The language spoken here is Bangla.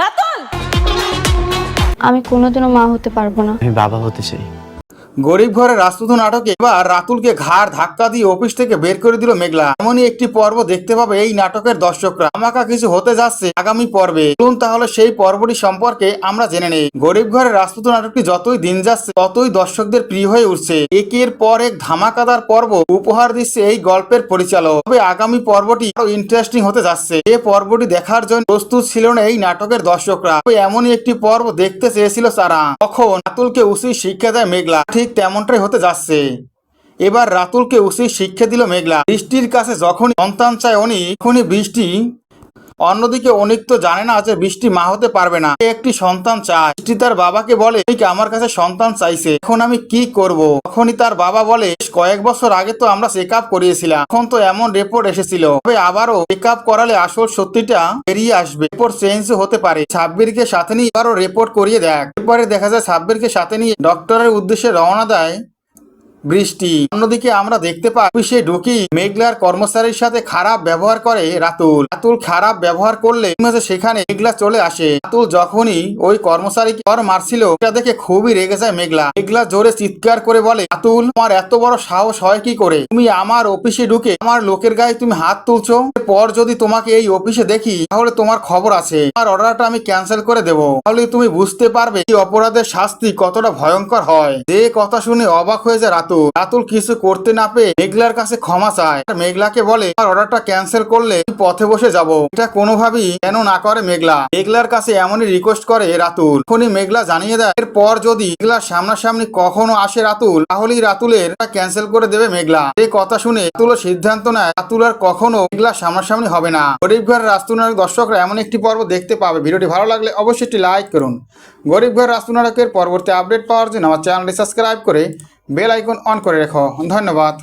রাতুল, আমি কোনোদিনও মা হতে পারবো না। আমি বাবা হতে চাই। গরিব ঘরে রাজপুত নাটকে এবার রাতুলকে ঘাড় ধাক্কা দিয়ে অফিস থেকে বের করে দিল মেঘলা। এমনই একটি পর্ব দেখতে পাবে এই নাটকের দর্শকরা। আমাকা কিছু হতে যাচ্ছে আগামী পর্বে। চলুন তাহলে সেই পর্বটি সম্পর্কে আমরা জেনে নেই। গরিব ঘরে রাজপুত নাটকটি যতই দিন যাচ্ছে ততই দর্শকদের প্রিয় হয়ে উঠছে। একের পর এক ধামাকাদার পর্ব উপহার দিচ্ছে এই গল্পের পরিচালক। তবে আগামী পর্বটি আরো ইন্টারেস্টিং হতে যাচ্ছে। এই পর্বটি দেখার জন্য প্রস্তুত ছিল না এই নাটকের দর্শকরা। তবে এমনই একটি পর্ব দেখতে চেয়েছিল তারা। তখন রাতুলকে উচিত শিক্ষা দেয় মেঘলা। ঠিক তেমনটাই হতে যাচ্ছে। এবার রাতুলকে উচিত শিক্ষা দিল মেঘলা। বৃষ্টির কাছে যখন সন্তান চায় অনিক, তখনই বৃষ্টি। অন্যদিকে অনিক তো জানে না যে বৃষ্টি মা হতে পারবে না। সে একটি সন্তান চায়। বৃষ্টি তার বাবাকে বলে, অনিক আমার কাছে সন্তান চাইছে, এখন আমি কি করব? তখনই তার বাবা বলে, কয়েক বছর আগে তো আমরা চেক আপ করিয়েছিলাম, এখন তো এমন রিপোর্ট এসেছিল, তবে আবারও চেক আপ করালে আসল সত্যিটা বেরিয়ে আসবে। রিপোর্ট চেঞ্জ হতে পারে। সাব্বিরকে সাথে নিয়ে আবারও রিপোর্ট করিয়ে দেখ। এরপরে দেখা যায় সাব্বিরকে সাথে নিয়ে ডক্টরের উদ্দেশ্যে রওনা দেয় বৃষ্টি। অন্যদিকে আমরা দেখতে পাই অফিসে ঢুকি মেঘলার কর্মচারীর সাথে খারাপ ব্যবহার করে রাতুল। রাতুল খারাপ ব্যবহার করলে সেখানে মেঘলা চলে আসে। রাতুল যখনই ওই কর্মচারীকে চর মারছিল এটা দেখে খুবই রেগে যায় মেঘলা। মেঘলা জোরে চিৎকার করে বলে, রাতুল তোমার এত বড় সাহস হয় কি করে? তুমি আমার অফিসে ঢুকে আমার লোকের গায়ে তুমি হাত তুলছো। এরপর যদি তোমাকে এই অফিসে দেখি তাহলে তোমার খবর আছে। আমার অর্ডারটা আমি ক্যান্সেল করে দেবো। তাহলে তুমি বুঝতে পারবে এই অপরাধের শাস্তি কতটা ভয়ঙ্কর হয়। যে কথা শুনে অবাক হয়ে যায় রাতুল। রাতুল কিছু করতে না পেয়ে মেঘলার কাছে ক্ষমা চায়। মেঘলাকে বলে, আমার অর্ডারটা ক্যান্সেল করলে পথে বসে যাব। এটা কোনোভাবেই কেন না করে মেঘলা। মেঘলার কাছে এমনই রিকোয়েস্ট করে রাতুল। তখনই মেঘলা জানিয়ে দেয় এরপর যদি মেঘলার সামনাসামনি কখনো আসে রাতুল, তাহলেই রাতুলের ক্যান্সেল করে দেবে মেঘলা। এই কথা শুনে রাতুলও সিদ্ধান্ত নেয় রাতুল আর কখনো মেঘলার সামনাসামনি হবে না। গরিব ঘরের রাজপুত নাটক দর্শকরা এমন একটি পর্ব দেখতে পাবে। ভিডিওটি ভালো লাগলে অবশ্যই একটি লাইক করুন। গরিব ঘরের রাজপুত নাটকের পরবর্তী আপডেট পাওয়ার জন্য আমার চ্যানেলটি সাবস্ক্রাইব করে বেল আইকন অন করে রেখো। ধন্যবাদ।